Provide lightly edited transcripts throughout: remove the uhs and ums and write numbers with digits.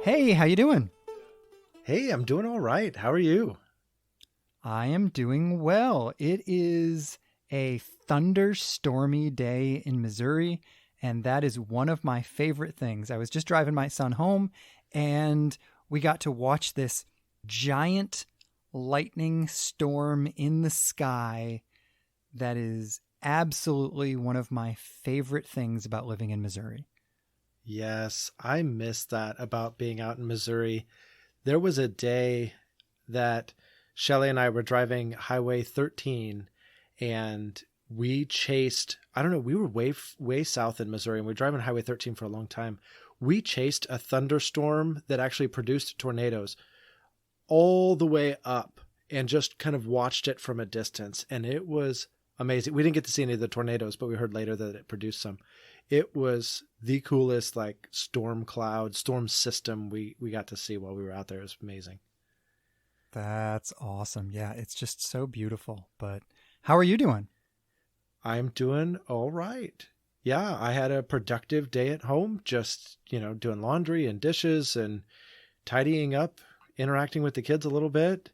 Hey, how you doing? Hey, I'm doing all right. How are you? I am doing well. It is a thunderstormy day in Missouri, and that is one of my favorite things. I was just driving my son home, and we got to watch this giant lightning storm in the sky that is absolutely one of my favorite things about living in Missouri. Yes, I miss that about being out in Missouri. There was a day that Shelly and I were driving Highway 13 and we chased, I don't know, we were way south in Missouri and we were driving Highway 13 for a long time. We chased a thunderstorm that actually produced tornadoes all the way up and just kind of watched it from a distance. And it was amazing. We didn't get to see any of the tornadoes, but we heard later that it produced some. It was the coolest like storm system we got to see while we were out there. It was amazing. That's awesome. Yeah, it's just so beautiful. But how are you doing? I'm doing all right. Yeah, I had a productive day at home, just, doing laundry and dishes and tidying up, interacting with the kids a little bit.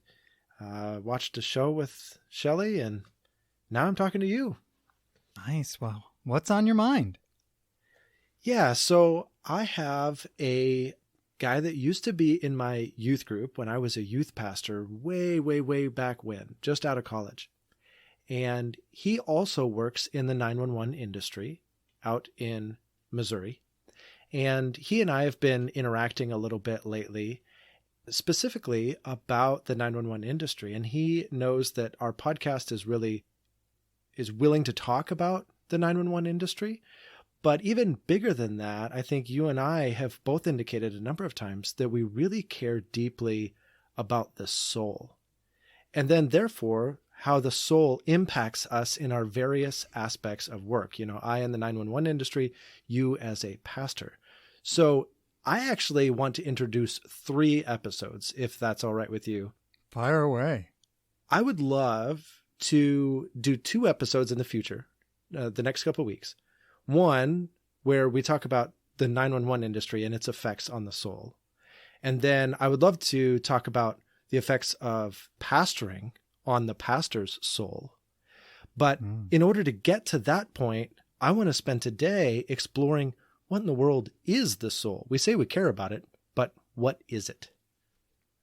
Watched a show with Shelly, and now I'm talking to you. Nice. Well, what's on your mind? Yeah, so I have a guy that used to be in my youth group when I was a youth pastor way, way, way back when, just out of college. And he also works in the 911 industry out in Missouri. And he and I have been interacting a little bit lately, specifically about the 911 industry. And he knows that our podcast is willing to talk about the 911 industry. But even bigger than that, I think you and I have both indicated a number of times that we really care deeply about the soul. And then therefore, how the soul impacts us in our various aspects of work. I in the 911 industry, you as a pastor. So I actually want to introduce 3 episodes, if that's all right with you. Fire away. I would love to do 2 episodes in the future, the next couple of weeks. One, where we talk about the 911 industry and its effects on the soul. And then I would love to talk about the effects of pastoring on the pastor's soul. But in order to get to that point, I want to spend today exploring what in the world is the soul. We say we care about it, but what is it?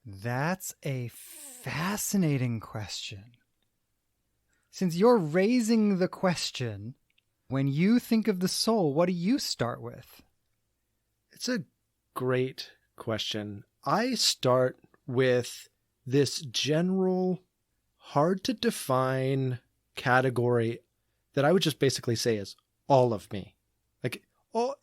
That's a fascinating question. Since you're raising the question, when you think of the soul, what do you start with? It's a great question. I start with this general, hard to define category that I would just basically say is all of me. Like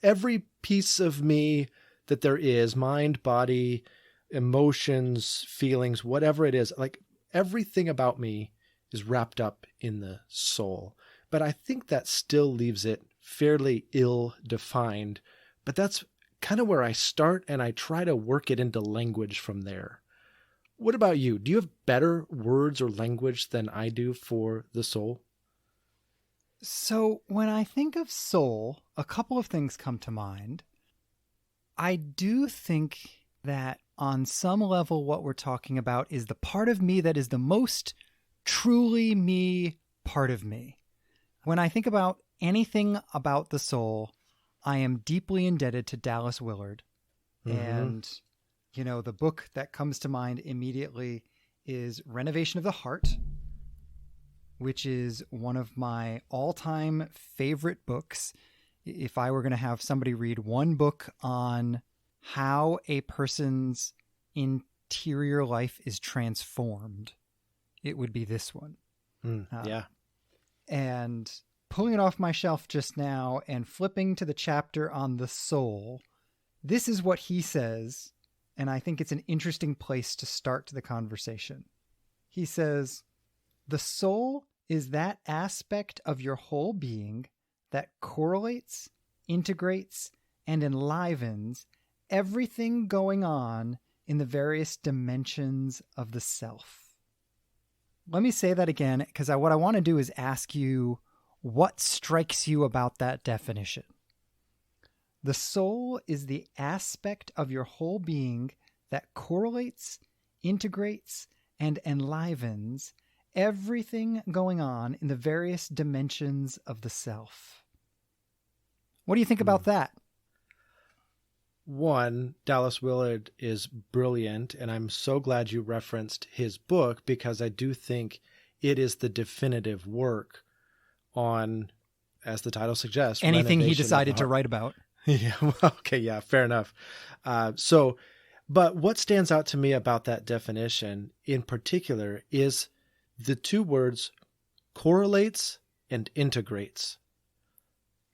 every piece of me that there is, mind, body, emotions, feelings, whatever it is, like everything about me is wrapped up in the soul. But I think that still leaves it fairly ill-defined. But that's kind of where I start, and I try to work it into language from there. What about you? Do you have better words or language than I do for the soul? So when I think of soul, a couple of things come to mind. I do think that on some level what we're talking about is the part of me that is the most truly me part of me. When I think about anything about the soul, I am deeply indebted to Dallas Willard. Mm-hmm. And, the book that comes to mind immediately is Renovation of the Heart, which is one of my all-time favorite books. If I were going to have somebody read one book on how a person's interior life is transformed, it would be this one. Yeah. And pulling it off my shelf just now and flipping to the chapter on the soul, this is what he says, and I think it's an interesting place to start the conversation. He says, "The soul is that aspect of your whole being that correlates, integrates, and enlivens everything going on in the various dimensions of the self." Let me say that again, because what I want to do is ask you what strikes you about that definition. The soul is the aspect of your whole being that correlates, integrates, and enlivens everything going on in the various dimensions of the self. What do you think about that? One, Dallas Willard is brilliant, and I'm so glad you referenced his book because I do think it is the definitive work on, as the title suggests, anything he renovation of the decided to heart. write about. Yeah, well, okay, yeah, fair enough. But what stands out to me about that definition in particular is the two words correlates and integrates.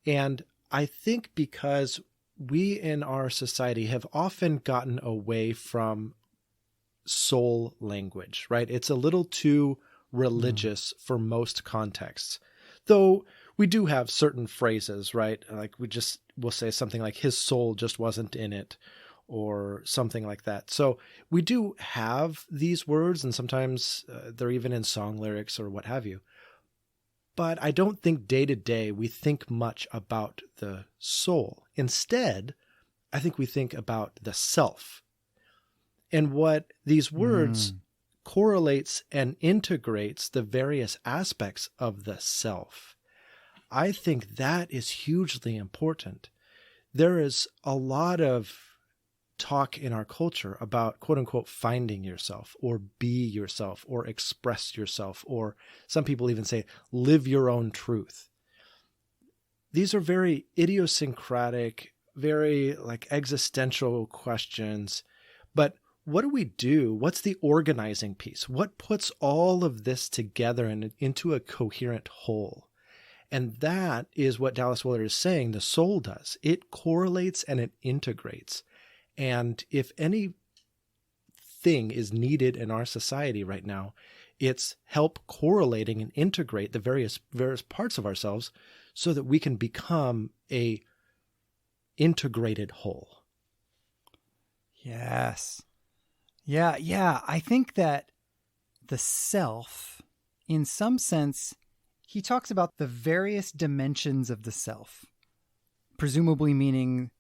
And I think because we in our society have often gotten away from soul language, right? It's a little too religious for most contexts. Though we do have certain phrases, right? Like we'll say something like his soul just wasn't in it or something like that. So we do have these words, and sometimes they're even in song lyrics or what have you. But I don't think day to day we think much about the soul. Instead, I think we think about the self. And what these words correlates and integrates the various aspects of the self. I think that is hugely important. There is a lot of talk in our culture about quote unquote finding yourself or be yourself or express yourself, or some people even say live your own truth. These are very idiosyncratic, very like existential questions. But what do we do? What's the organizing piece? What puts all of this together and into a coherent whole? And that is what Dallas Willard is saying the soul does. It correlates and it integrates. And if anything is needed in our society right now, it's help correlating and integrate the various parts of ourselves so that we can become a integrated whole. Yes. Yeah. I think that the self, in some sense, he talks about the various dimensions of the self, presumably meaning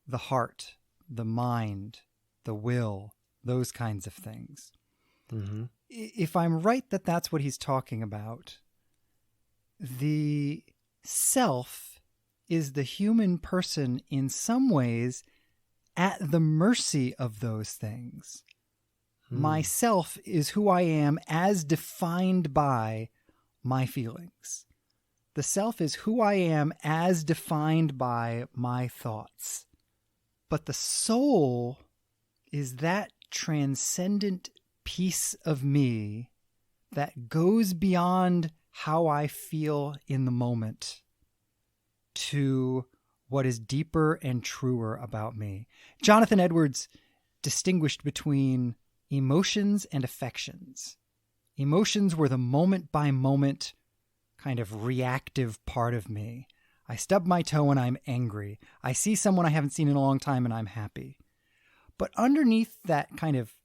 the heart, the mind, the will, those kinds of things. Mm-hmm. If I'm right that that's what he's talking about, the self is the human person in some ways at the mercy of those things. Myself is who I am as defined by my feelings. The self is who I am as defined by my thoughts. But the soul is that transcendent piece of me that goes beyond how I feel in the moment to what is deeper and truer about me. Jonathan Edwards distinguished between emotions and affections. Emotions were the moment by moment kind of reactive part of me. I stub my toe and I'm angry. I see someone I haven't seen in a long time and I'm happy. But underneath that kind of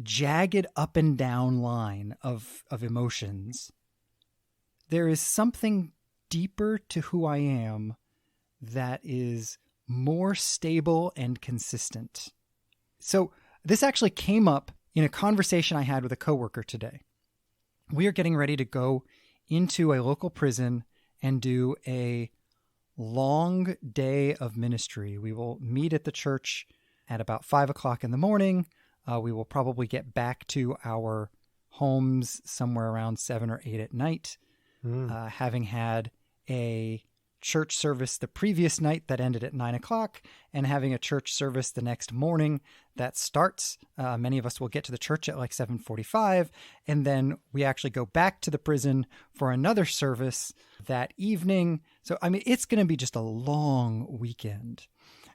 jagged up and down line of emotions, there is something deeper to who I am that is more stable and consistent. So this actually came up in a conversation I had with a coworker today. We are getting ready to go into a local prison and do a long day of ministry. We will meet at the church at about 5 o'clock in the morning. We will probably get back to our homes somewhere around 7 or 8 at night, having had a church service the previous night that ended at 9 o'clock and having a church service the next morning that starts. Many of us will get to the church at like 7:45, and then we actually go back to the prison for another service that evening. So, I mean, it's going to be just a long weekend.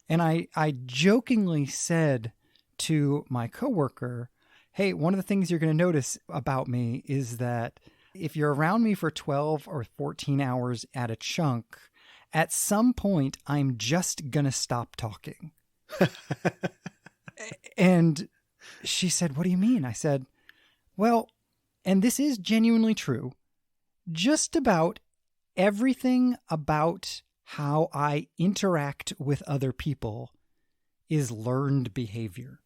And I jokingly said to my coworker, hey, one of the things you're going to notice about me is that if you're around me for 12 or 14 hours at a chunk, at some point, I'm just going to stop talking. And she said, what do you mean? I said, well, and this is genuinely true, just about everything about how I interact with other people is learned behavior.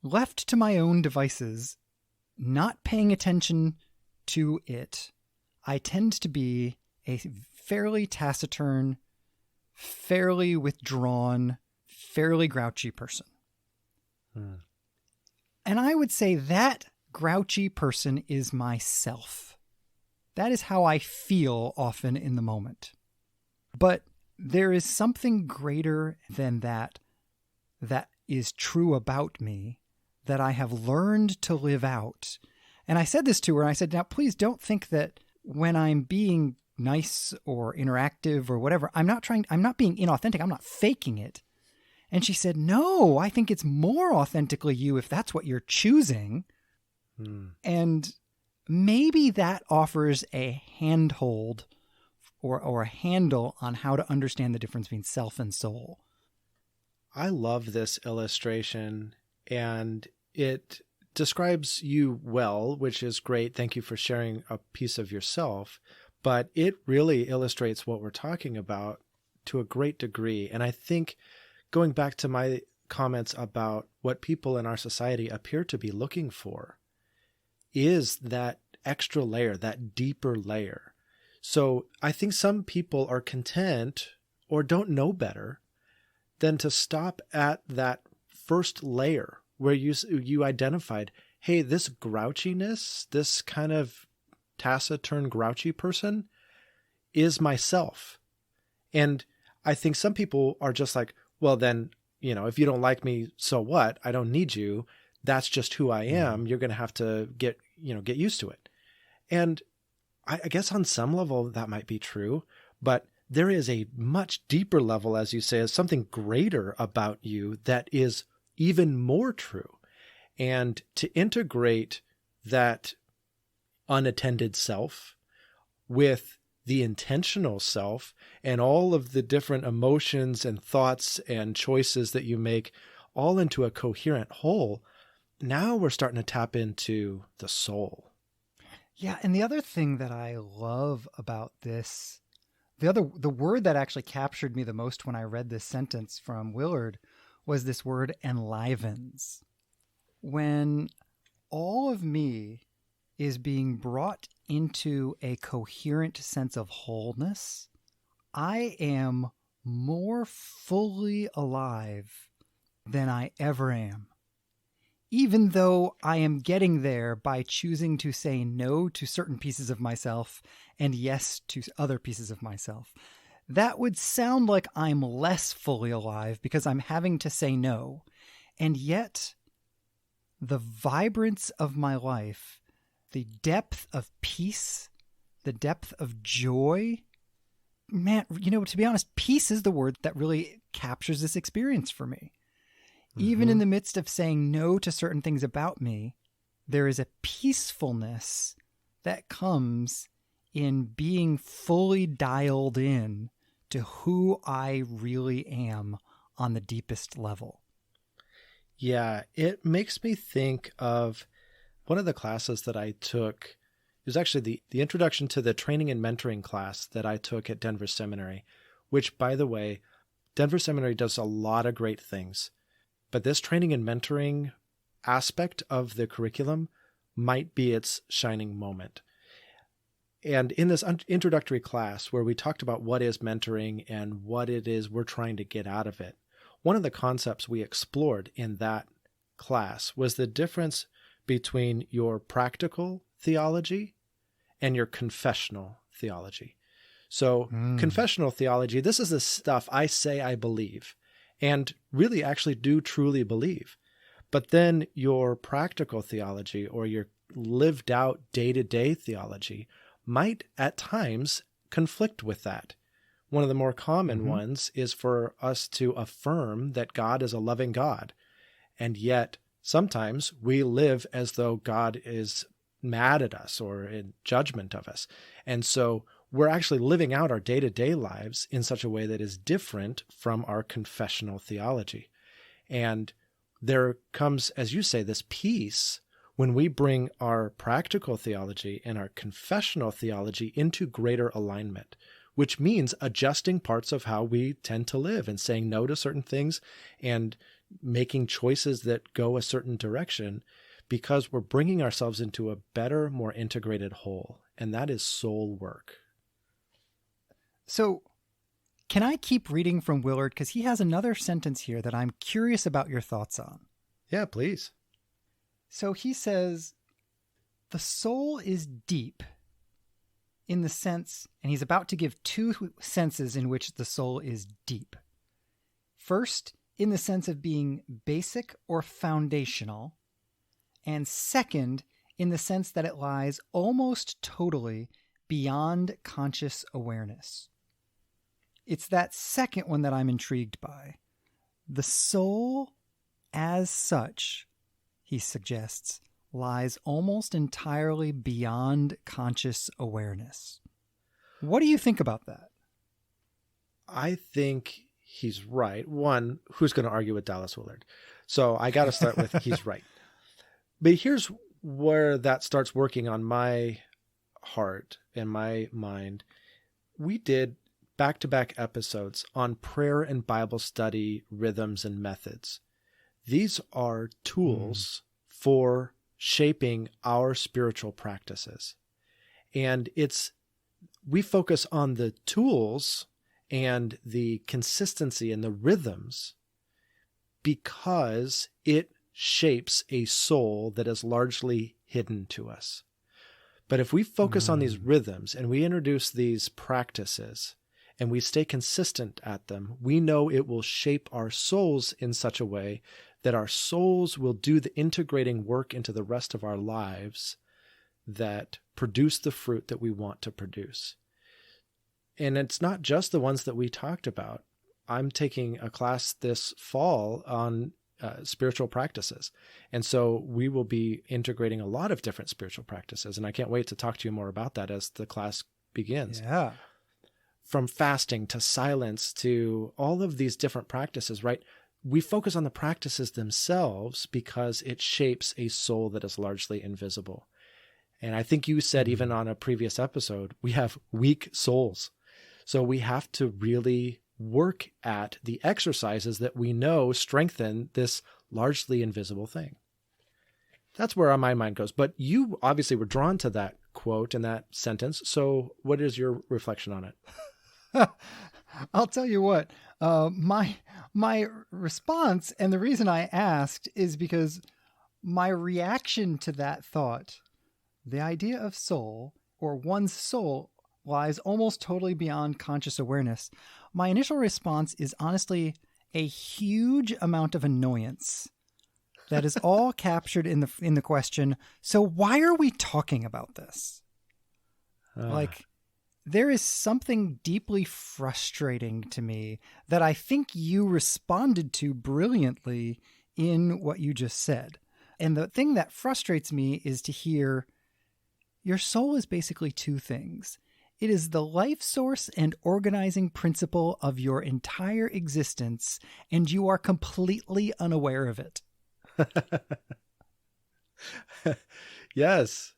Left to my own devices, not paying attention to it, I tend to be a fairly taciturn, fairly withdrawn, fairly grouchy person. And I would say that grouchy person is myself. That is how I feel often in the moment. But there is something greater than that that is true about me that I have learned to live out. And I said this to her, and I said, now please don't think that when I'm being nice or interactive or whatever, I'm not being inauthentic. I'm not faking it. And she said, no, I think it's more authentically you if that's what you're choosing. And maybe that offers a handhold or a handle on how to understand the difference between self and soul. I love this illustration, and it describes you well, which is great. Thank you for sharing a piece of yourself, but it really illustrates what we're talking about to a great degree. And I think going back to my comments about what people in our society appear to be looking for is that extra layer, that deeper layer. So I think some people are content or don't know better than to stop at that first layer where you identified, hey, this grouchiness, this kind of taciturn, grouchy person is myself. And I think some people are just like, well, then, if you don't like me, so what? I don't need you. That's just who I am. You're going to have to get used to it. And I guess on some level that might be true, but there is a much deeper level, as you say, is something greater about you that is even more true. And to integrate that unattended self with the intentional self and all of the different emotions and thoughts and choices that you make all into a coherent whole, now we're starting to tap into the soul. Yeah, and the other thing that I love about this, the word that actually captured me the most when I read this sentence from Willard was this word enlivens. When all of me is being brought into a coherent sense of wholeness, I am more fully alive than I ever am. Even though I am getting there by choosing to say no to certain pieces of myself and yes to other pieces of myself. That would sound like I'm less fully alive because I'm having to say no. And yet, the vibrance of my life, the depth of peace, the depth of joy, man, to be honest, peace is the word that really captures this experience for me. Even in the midst of saying no to certain things about me, there is a peacefulness that comes in being fully dialed in to who I really am on the deepest level. Yeah, it makes me think of one of the classes that I took. It was actually the introduction to the training and mentoring class that I took at Denver Seminary, which, by the way, Denver Seminary does a lot of great things. But this training and mentoring aspect of the curriculum might be its shining moment. And in this introductory class where we talked about what is mentoring and what it is we're trying to get out of it, one of the concepts we explored in that class was the difference between your practical theology and your confessional theology. So confessional theology, this is the stuff I say I believe and really actually do truly believe. But then your practical theology or your lived out day-to-day theology might at times conflict with that. One of the more common ones is for us to affirm that God is a loving God. And yet sometimes we live as though God is mad at us or in judgment of us. And so we're actually living out our day-to-day lives in such a way that is different from our confessional theology. And there comes, as you say, this peace when we bring our practical theology and our confessional theology into greater alignment, which means adjusting parts of how we tend to live and saying no to certain things and making choices that go a certain direction, because we're bringing ourselves into a better, more integrated whole. And that is soul work. So can I keep reading from Willard? Because he has another sentence here that I'm curious about your thoughts on. Yeah, please. So he says, the soul is deep in the sense, and he's about to give two senses in which the soul is deep. First, in the sense of being basic or foundational, and second, in the sense that it lies almost totally beyond conscious awareness. It's that second one that I'm intrigued by. The soul, as such, he suggests, lies almost entirely beyond conscious awareness. What do you think about that? I think he's right. One, who's going to argue with Dallas Willard? So I got to start with he's right. But here's where that starts working on my heart and my mind. We did back-to-back episodes on prayer and Bible study rhythms and methods. These are tools for shaping our spiritual practices. And we focus on the tools and the consistency and the rhythms because it shapes a soul that is largely hidden to us. But if we focus on these rhythms and we introduce these practices and we stay consistent at them, we know it will shape our souls in such a way that our souls will do the integrating work into the rest of our lives that produce the fruit that we want to produce. And it's not just the ones that we talked about. I'm taking a class this fall on spiritual practices. And so we will be integrating a lot of different spiritual practices. And I can't wait to talk to you more about that as the class begins. Yeah. From fasting to silence to all of these different practices, right? We focus on the practices themselves because it shapes a soul that is largely invisible. And I think you said even on a previous episode, we have weak souls. So we have to really work at the exercises that we know strengthen this largely invisible thing. That's where my mind goes. But you obviously were drawn to that quote and that sentence. So what is your reflection on it? I'll tell you what, my response, and the reason I asked, is because my reaction to that thought, the idea of soul, or one's soul, lies almost totally beyond conscious awareness. My initial response is honestly a huge amount of annoyance that is all captured in the question. So why are we talking about this? There is something deeply frustrating to me that I think you responded to brilliantly in what you just said. And the thing that frustrates me is to hear your soul is basically two things. It is the life source and organizing principle of your entire existence, and you are completely unaware of it. Yes.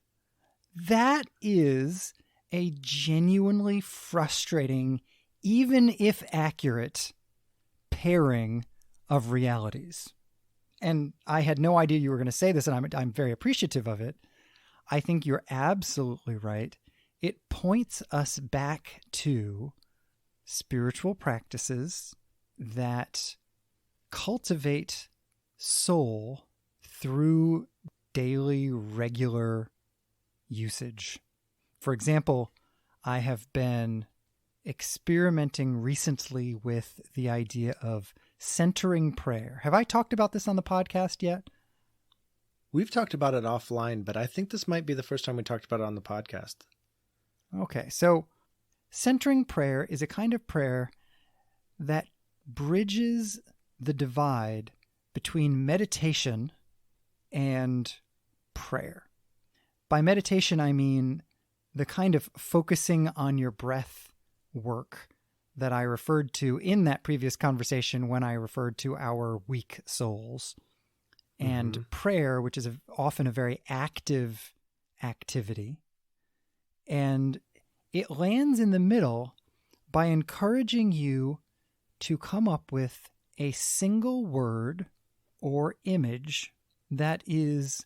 That is a genuinely frustrating, even if accurate, pairing of realities. And I had no idea you were going to say this, and I'm very appreciative of it. I think you're absolutely right. It points us back to spiritual practices that cultivate soul through daily, regular usage. For example, I have been experimenting recently with the idea of centering prayer. Have I talked about this on the podcast yet? We've talked about it offline, but I think this might be the first time we talked about it on the podcast. Okay, so centering prayer is a kind of prayer that bridges the divide between meditation and prayer. By meditation, I mean the kind of focusing on your breath work that I referred to in that previous conversation when I referred to our weak souls. And prayer, which is often a very active activity. And it lands in the middle by encouraging you to come up with a single word or image that is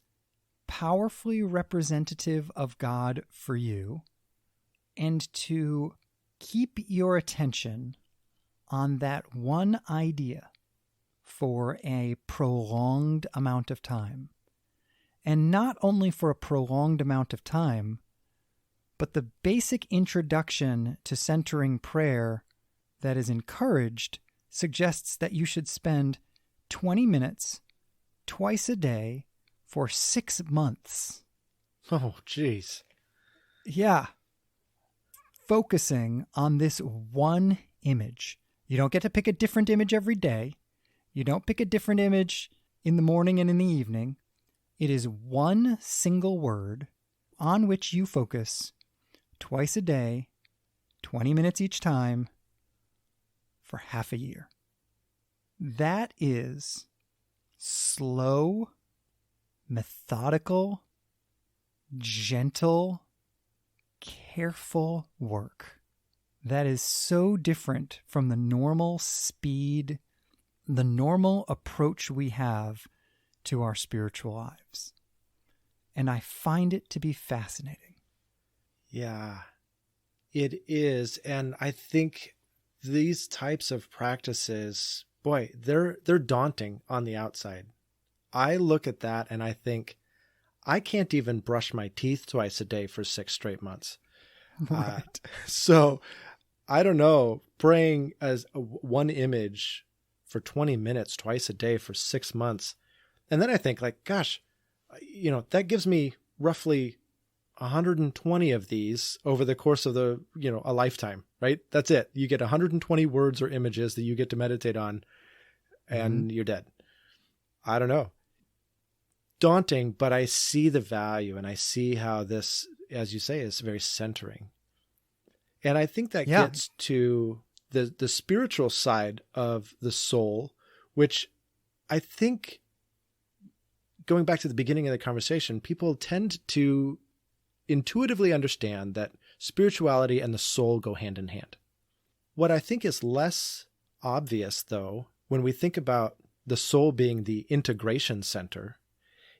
powerfully representative of God for you, and to keep your attention on that one idea for a prolonged amount of time. And not only for a prolonged amount of time, but the basic introduction to centering prayer that is encouraged suggests that you should spend 20 minutes twice a day for 6 months. Oh, geez. Yeah. Focusing on this one image. You don't get to pick a different image every day. You don't pick a different image in the morning and in the evening. It is one single word on which you focus twice a day, 20 minutes each time, for half a year. That is slow, methodical, gentle, careful work. That is so different from the normal speed, the normal approach we have to our spiritual lives. And I find it to be fascinating. Yeah, it is. And I think these types of practices, boy, they're daunting on the outside. I look at that and I think, I can't even brush my teeth twice a day for 6 straight months. Right. So I don't know, praying as one image for 20 minutes twice a day for 6 months. And then I think like, gosh, that gives me roughly 120 of these over the course of a lifetime, right? That's it. You get 120 words or images that you get to meditate on and you're dead. I don't know. Daunting, but I see the value and I see how this, as you say, is very centering. And I think that gets to the spiritual side of the soul, which I think, going back to the beginning of the conversation, people tend to intuitively understand that spirituality and the soul go hand in hand. What I think is less obvious, though, when we think about the soul being the integration center,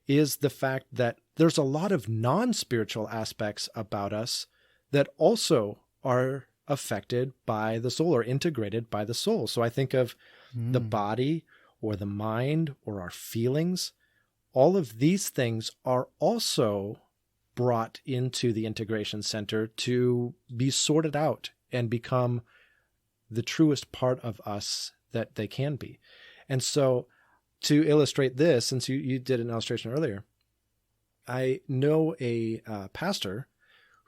is the fact that there's a lot of non-spiritual aspects about us that also are affected by the soul or integrated by the soul. So I think of the body or the mind or our feelings. All of these things are also brought into the integration center to be sorted out and become the truest part of us that they can be. And so to illustrate this, since you did an illustration earlier, I know a pastor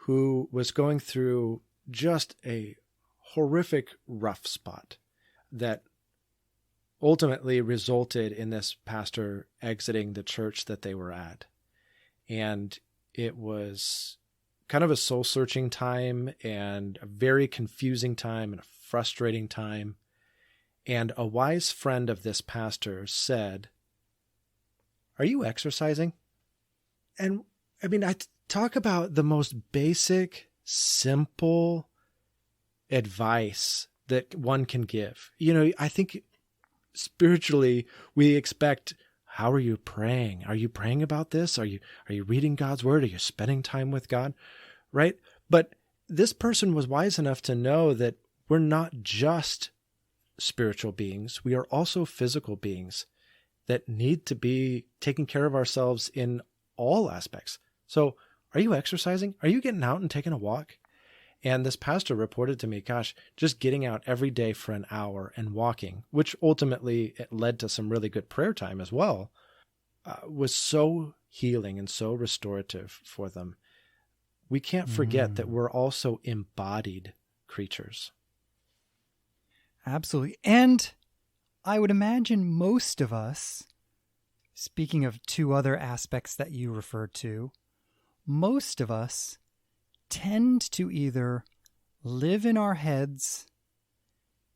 who was going through just a horrific rough spot that ultimately resulted in this pastor exiting the church that they were at. And it was kind of a soul-searching time and a very confusing time and a frustrating time. And a wise friend of this pastor said, "Are you exercising?" And I mean, I talk about the most basic, simple advice that one can give. I think spiritually we expect, how are you praying? Are you praying about this? Are you reading God's word? Are you spending time with God? Right? But this person was wise enough to know that we're not just spiritual beings. We are also physical beings that need to be taking care of ourselves in all aspects. So are you exercising? Are you getting out and taking a walk? And this pastor reported to me, gosh, just getting out every day for an hour and walking, which ultimately it led to some really good prayer time as well, was so healing and so restorative for them. We can't forget that we're also embodied creatures. Absolutely. And I would imagine most of us, speaking of 2 other aspects that you referred to, most of us tend to either live in our heads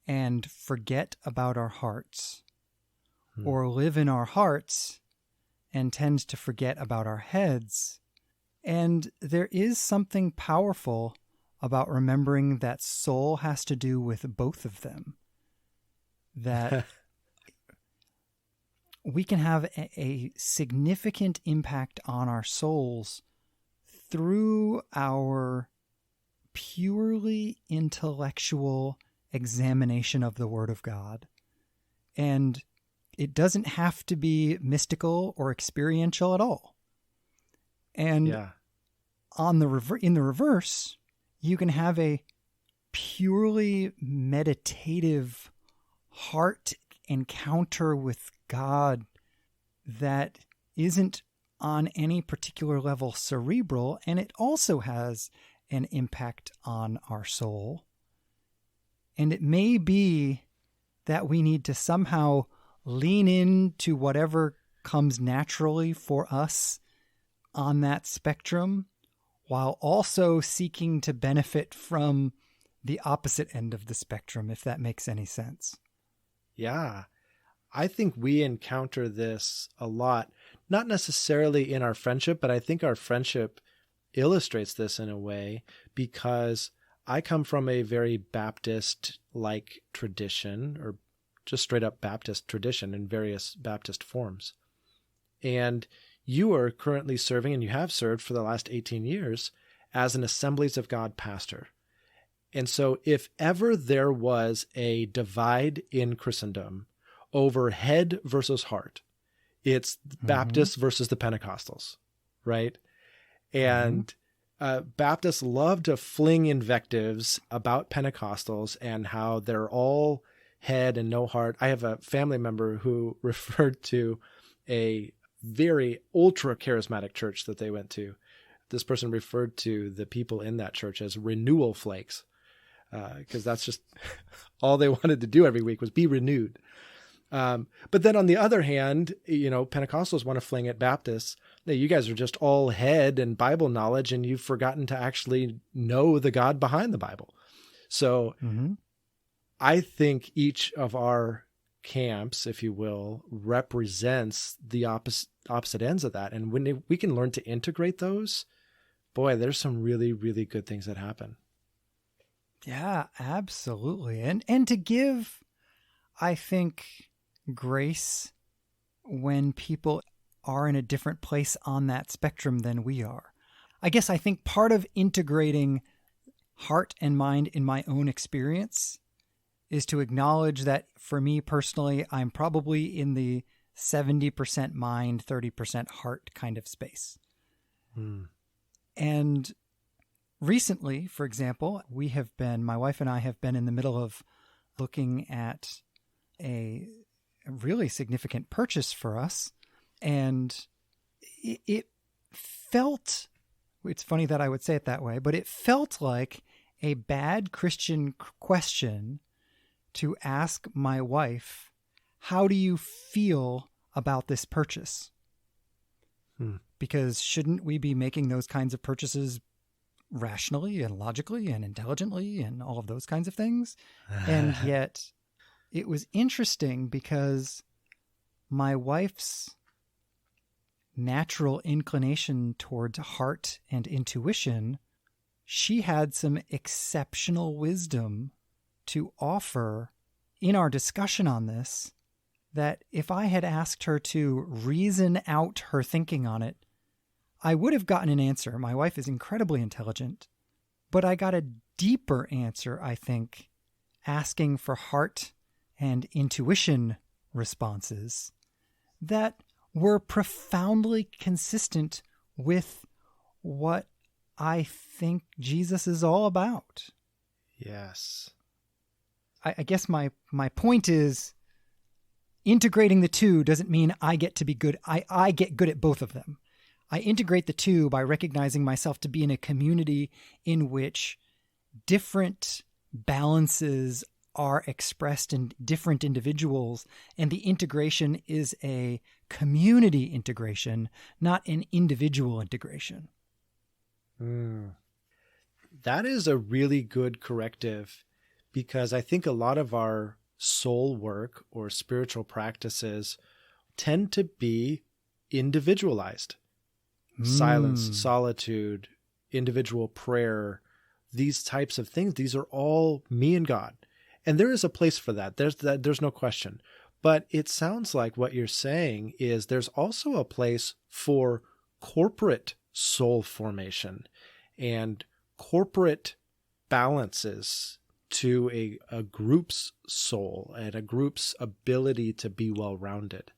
and forget about our hearts, or live in our hearts and tend to forget about our heads. And there is something powerful about remembering that soul has to do with both of them. That we can have a significant impact on our souls through our purely intellectual examination of the Word of God. And it doesn't have to be mystical or experiential at all. And in the reverse, you can have a purely meditative heart encounter with God that isn't on any particular level cerebral, and it also has an impact on our soul. And it may be that we need to somehow lean into whatever comes naturally for us on that spectrum, while also seeking to benefit from the opposite end of the spectrum, if that makes any sense. Yeah. I think we encounter this a lot, not necessarily in our friendship, but I think our friendship illustrates this in a way, because I come from a very Baptist-like tradition, or just straight up Baptist tradition in various Baptist forms. And you are currently serving, and you have served for the last 18 years, as an Assemblies of God pastor. And so if ever there was a divide in Christendom over head versus heart, it's Baptists versus the Pentecostals, right? And Baptists love to fling invectives about Pentecostals and how they're all head and no heart. I have a family member who referred to a very ultra charismatic church that they went to. This person referred to the people in that church as renewal flakes, because that's just all they wanted to do every week was be renewed. But then on the other hand, Pentecostals want to fling at Baptists. Hey, you guys are just all head and Bible knowledge, and you've forgotten to actually know the God behind the Bible. So I think each of our camps, if you will, represents the opposite ends of that. And when we can learn to integrate those, boy, there's some really, really good things that happen. Yeah, absolutely. And to give, I think, grace when people are in a different place on that spectrum than we are. I guess I think part of integrating heart and mind in my own experience is to acknowledge that for me personally, I'm probably in the 70% mind, 30% heart kind of space. And recently, for example, my wife and I have been in the middle of looking at a really significant purchase for us. And it felt, it's funny that I would say it that way, but it felt like a bad Christian question to ask my wife, how do you feel about this purchase? Because shouldn't we be making those kinds of purchases rationally and logically and intelligently and all of those kinds of things? And yet it was interesting because my wife's natural inclination towards heart and intuition, she had some exceptional wisdom to offer in our discussion on this, that if I had asked her to reason out her thinking on it, I would have gotten an answer. My wife is incredibly intelligent, but I got a deeper answer, I think, asking for heart and intuition responses that were profoundly consistent with what I think Jesus is all about. Yes. I guess my point is, integrating the two doesn't mean I get to be good. I get good at both of them. I integrate the two by recognizing myself to be in a community in which different balances are expressed in different individuals, and the integration is a community integration, not an individual integration. That is a really good corrective, because I think a lot of our soul work or spiritual practices tend to be individualized. Silence, solitude, individual prayer, these types of things. These are all me and God. And there is a place for that. There's no question. But it sounds like what you're saying is there's also a place for corporate soul formation and corporate balances to a group's soul and a group's ability to be well-rounded.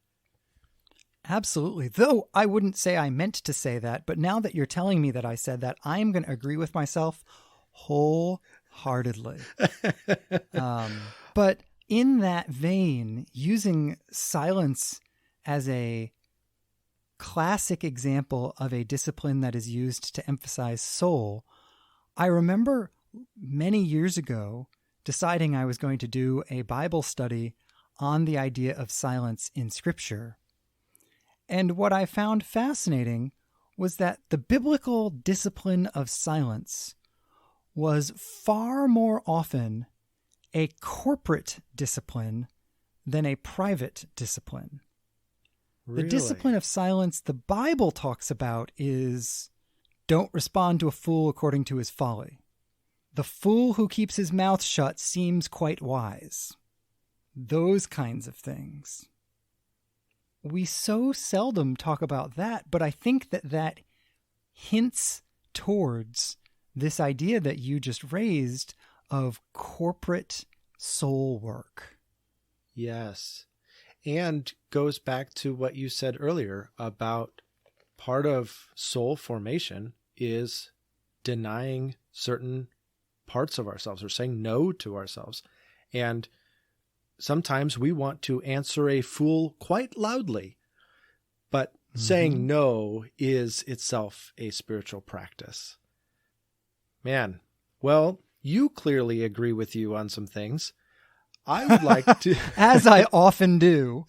Absolutely. Though I wouldn't say I meant to say that, but now that you're telling me that I said that, I'm going to agree with myself wholeheartedly. But in that vein, using silence as a classic example of a discipline that is used to emphasize soul, I remember many years ago deciding I was going to do a Bible study on the idea of silence in Scripture. And what I found fascinating was that the biblical discipline of silence was far more often a corporate discipline than a private discipline. Really? The discipline of silence the Bible talks about is don't respond to a fool according to his folly. The fool who keeps his mouth shut seems quite wise. Those kinds of things. We so seldom talk about that, but I think that hints towards this idea that you just raised of corporate soul work. Yes. And goes back to what you said earlier about part of soul formation is denying certain parts of ourselves or saying no to ourselves. And sometimes we want to answer a fool quite loudly, but saying no is itself a spiritual practice. Man, well, you clearly agree with you on some things. I would like to... As I often do.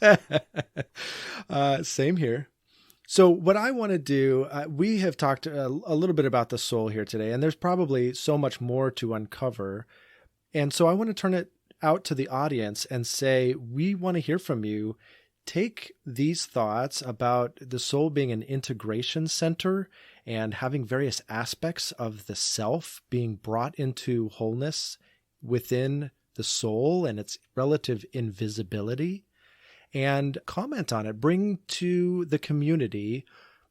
Same here. So what I want to do, we have talked a little bit about the soul here today, and there's probably so much more to uncover. And so I want to turn it out to the audience and say, we want to hear from you. Take these thoughts about the soul being an integration center and having various aspects of the self being brought into wholeness within the soul and its relative invisibility, and comment on it. Bring to the community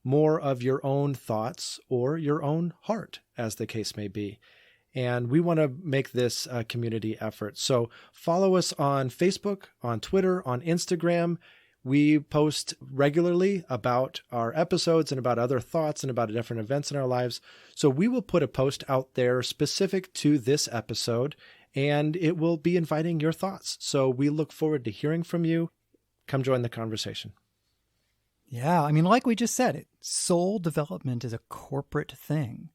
more of your own thoughts or your own heart, as the case may be. And we want to make this a community effort. So follow us on Facebook, on Twitter, on Instagram. We post regularly about our episodes and about other thoughts and about different events in our lives. So we will put a post out there specific to this episode, and it will be inviting your thoughts. So we look forward to hearing from you. Come join the conversation. Yeah, I mean, like we just said, soul development is a corporate thing.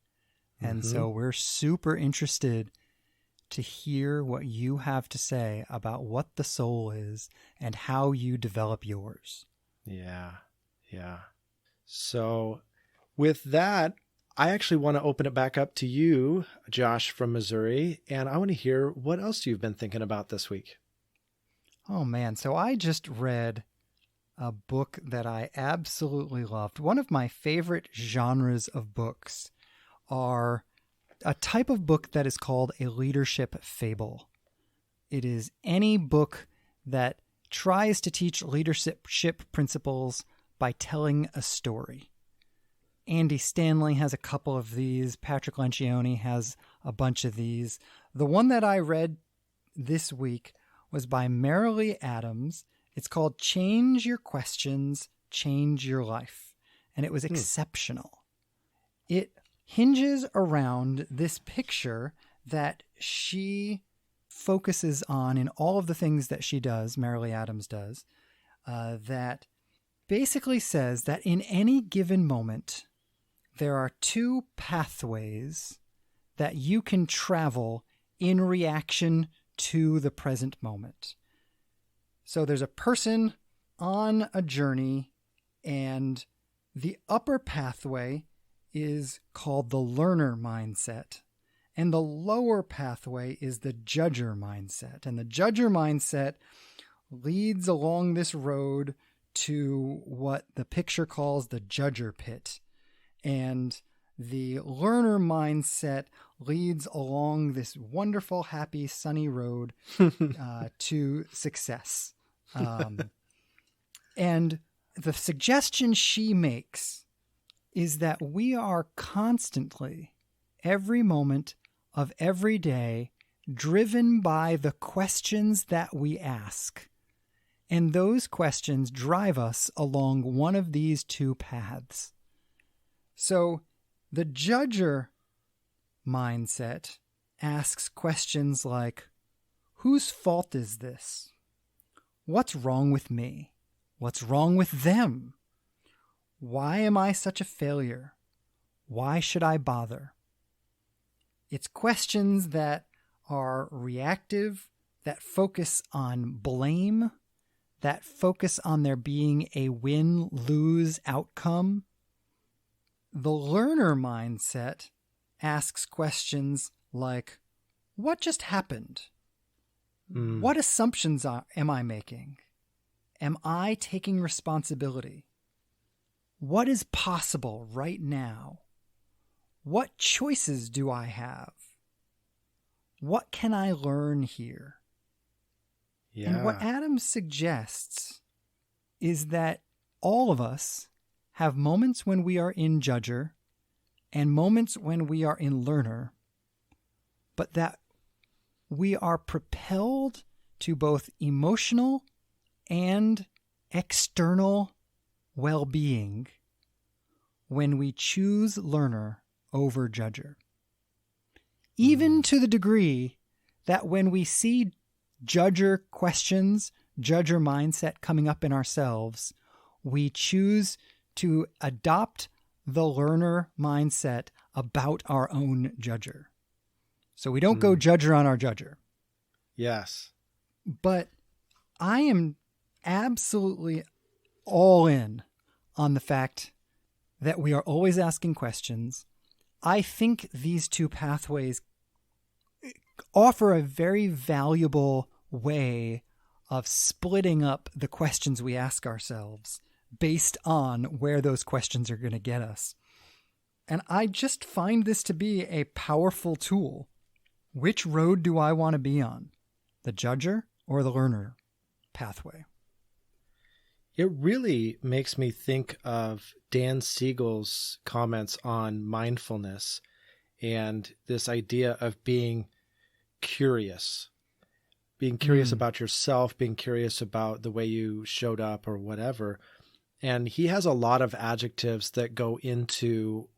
And so we're super interested to hear what you have to say about what the soul is and how you develop yours. Yeah. So with that, I actually want to open it back up to you, Josh from Missouri, and I want to hear what else you've been thinking about this week. Oh, man. So I just read a book that I absolutely loved. One of my favorite genres of books are a type of book that is called a leadership fable. It is any book that tries to teach leadership principles by telling a story. Andy Stanley has a couple of these. Patrick Lencioni has a bunch of these. The one that I read this week was by Marilee Adams. It's called Change Your Questions, Change Your Life. And it was exceptional. It hinges around this picture that she focuses on in all of the things that she does, Marilee Adams does, that basically says that in any given moment, there are two pathways that you can travel in reaction to the present moment. So there's a person on a journey, and the upper pathway is called the learner mindset, and the lower pathway is the judger mindset. And the judger mindset leads along this road to what the picture calls the judger pit. And the learner mindset leads along this wonderful, happy, sunny road to success. And the suggestion she makes is that we are constantly, every moment of every day, driven by the questions that we ask. And those questions drive us along one of these two paths. So the judger mindset asks questions like, whose fault is this? What's wrong with me? What's wrong with them? Why am I such a failure? Why should I bother? It's questions that are reactive, that focus on blame, that focus on there being a win-lose outcome. The learner mindset asks questions like, what just happened? What assumptions am I making? Am I taking responsibility? What is possible right now? What choices do I have? What can I learn here? Yeah. And what Adam suggests is that all of us have moments when we are in judger and moments when we are in learner, but that we are propelled to both emotional and external well-being when we choose learner over judger. Even to the degree that when we see judger questions, judger mindset coming up in ourselves, we choose to adopt the learner mindset about our own judger. So we don't go judger on our judger. Yes. But I am absolutely all in on the fact that we are always asking questions. I think these two pathways offer a very valuable way of splitting up the questions we ask ourselves based on where those questions are going to get us. And I just find this to be a powerful tool. Which road do I want to be on? The judger or the learner pathway? It really makes me think of Dan Siegel's comments on mindfulness and this idea of being curious about yourself, being curious about the way you showed up or whatever. And he has a lot of adjectives that go into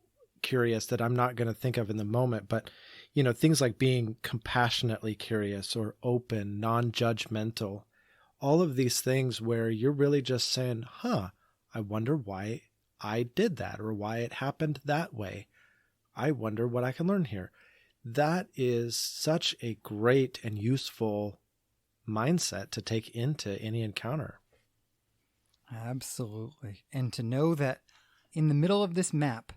curious that I'm not going to think of in the moment, but you know, things like being compassionately curious or open, non-judgmental, all of these things where you're really just saying, I wonder why I did that or why it happened that way. I wonder what I can learn here. That is such a great and useful mindset to take into any encounter. Absolutely. And to know that in the middle of this map,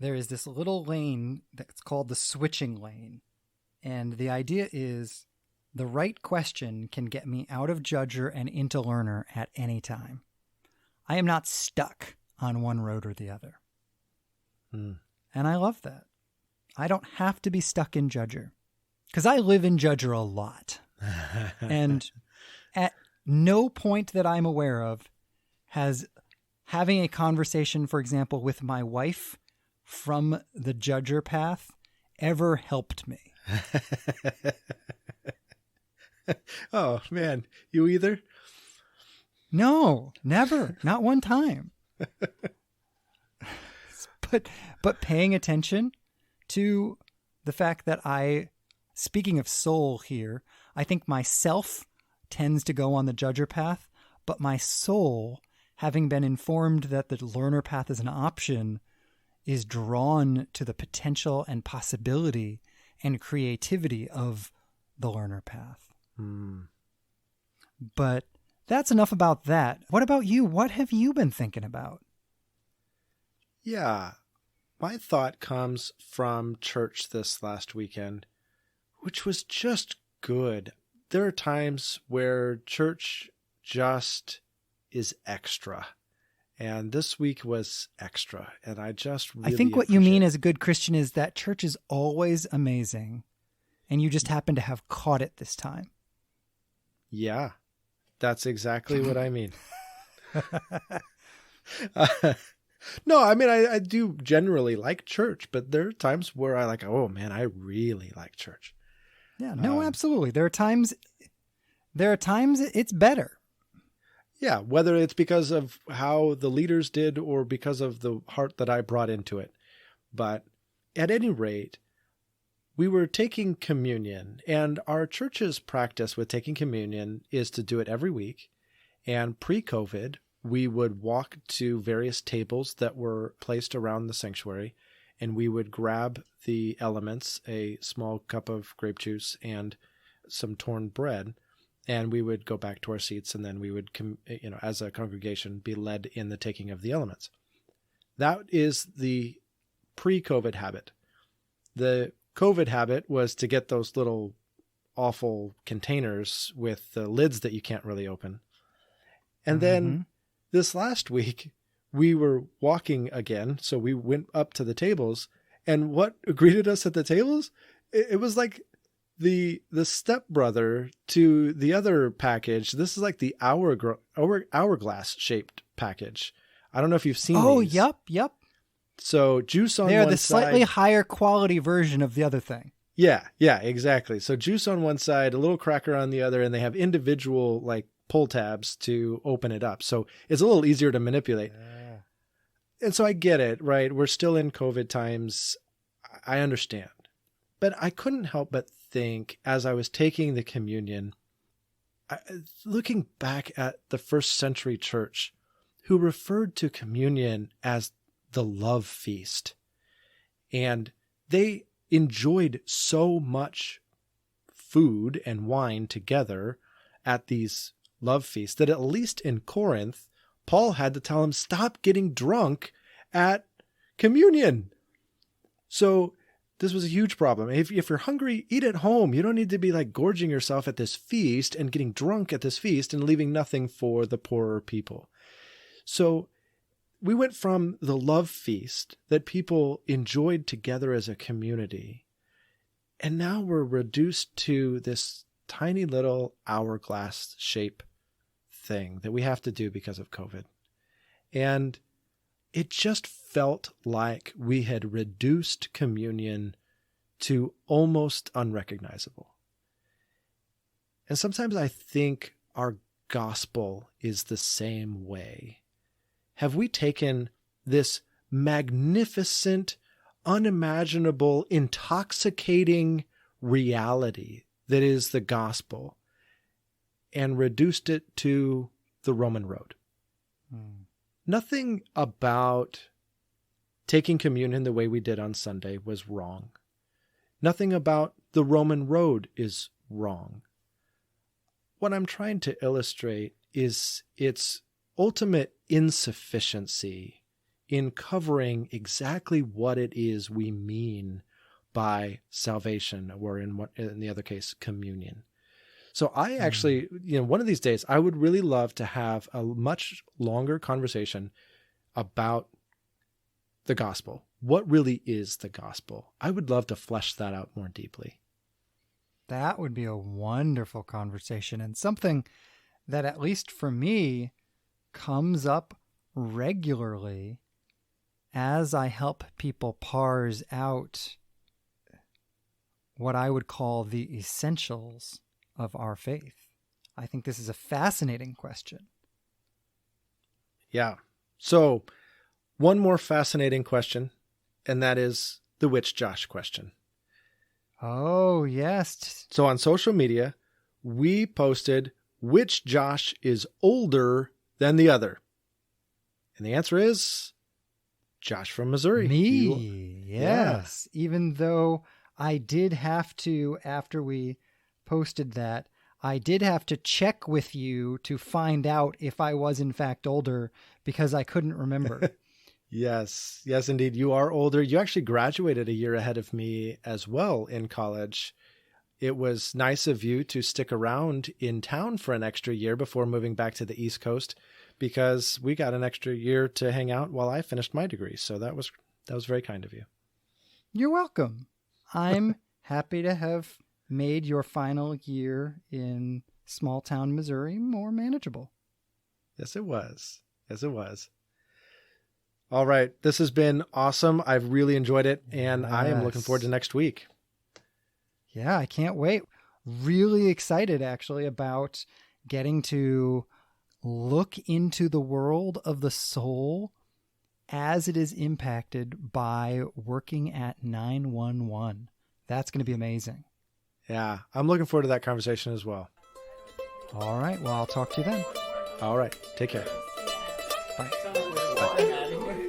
there is this little lane that's called the switching lane. And the idea is the right question can get me out of judger and into learner at any time. I am not stuck on one road or the other. And I love that. I don't have to be stuck in judger because I live in judger a lot. And at no point that I'm aware of has having a conversation, for example, with my wife from the judger path ever helped me. Oh, man. You either? No, never. Not one time. But paying attention to the fact that speaking of soul here, I think myself tends to go on the judger path, but my soul, having been informed that the learner path is an option, is drawn to the potential and possibility and creativity of the learner path. But that's enough about that. What about you? What have you been thinking about? Yeah, my thought comes from church this last weekend, which was just good. There are times where church just is extra. And this week was extra. And I just really I think what you mean as a good Christian is that church is always amazing, and you just happen to have caught it this time. Yeah, that's exactly what I mean. No, I mean, I do generally like church, but there are times where I like, oh man, I really like church. Yeah, no, absolutely. There are times it's better. Yeah, whether it's because of how the leaders did or because of the heart that I brought into it. But at any rate, we were taking communion, and our church's practice with taking communion is to do it every week. And pre-COVID, we would walk to various tables that were placed around the sanctuary, and we would grab the elements, a small cup of grape juice and some torn bread, and we would go back to our seats, and then we would, as a congregation, be led in the taking of the elements. That is the pre-COVID habit. The COVID habit was to get those little awful containers with the lids that you can't really open. And then this last week, we were walking again, so we went up to the tables, and what greeted us at the tables? It was like the stepbrother to the other package. This is like the hourglass shaped package. I don't know if you've seen these. Yep. So juice on one side. They're the slightly higher quality version of the other thing. Yeah, exactly. So juice on one side, a little cracker on the other, and they have individual like pull tabs to open it up. So it's a little easier to manipulate. Yeah. And so I get it, right? We're still in COVID times. I understand. But I couldn't help but think as I was taking the communion, looking back at the first century church, who referred to communion as the love feast. And they enjoyed so much food and wine together at these love feasts that at least in Corinth, Paul had to tell them, stop getting drunk at communion. So this was a huge problem. If you're hungry, eat at home. You don't need to be like gorging yourself at this feast and getting drunk at this feast and leaving nothing for the poorer people. So we went from the love feast that people enjoyed together as a community, and now we're reduced to this tiny little hourglass shape thing that we have to do because of COVID. And it just felt like we had reduced communion to almost unrecognizable. And sometimes I think our gospel is the same way. Have we taken this magnificent, unimaginable, intoxicating reality that is the gospel and reduced it to the Roman road? Nothing about taking communion the way we did on Sunday was wrong. Nothing about the Roman road is wrong. What I'm trying to illustrate is its ultimate insufficiency in covering exactly what it is we mean by salvation, or in the other case, communion. So I actually, one of these days, I would really love to have a much longer conversation about the gospel. What really is the gospel? I would love to flesh that out more deeply. That would be a wonderful conversation, and something that, at least for me, comes up regularly as I help people parse out what I would call the essentials of our faith. I think this is a fascinating question. Yeah. So one more fascinating question, and that is the which Josh question. Oh, yes. So on social media, we posted which Josh is older than the other. And the answer is Josh from Missouri. Me, yes. Yeah. Even though I did have to, after we posted that, I did have to check with you to find out if I was in fact older, because I couldn't remember. Yes, indeed. You are older. You actually graduated a year ahead of me as well in college. it was nice of you to stick around in town for an extra year before moving back to the East Coast, because we got an extra year to hang out while I finished my degree. So that was very kind of you. You're welcome. I'm happy to have made your final year in small town Missouri more manageable. Yes, it was. Yes, it was. All right. This has been awesome. I've really enjoyed it, and I am looking forward to next week. Yeah, I can't wait. Really excited, actually, about getting to look into the world of the soul as it is impacted by working at 911. That's going to be amazing. Yeah, I'm looking forward to that conversation as well. All right. Well, I'll talk to you then. All right. Take care. Bye. Bye.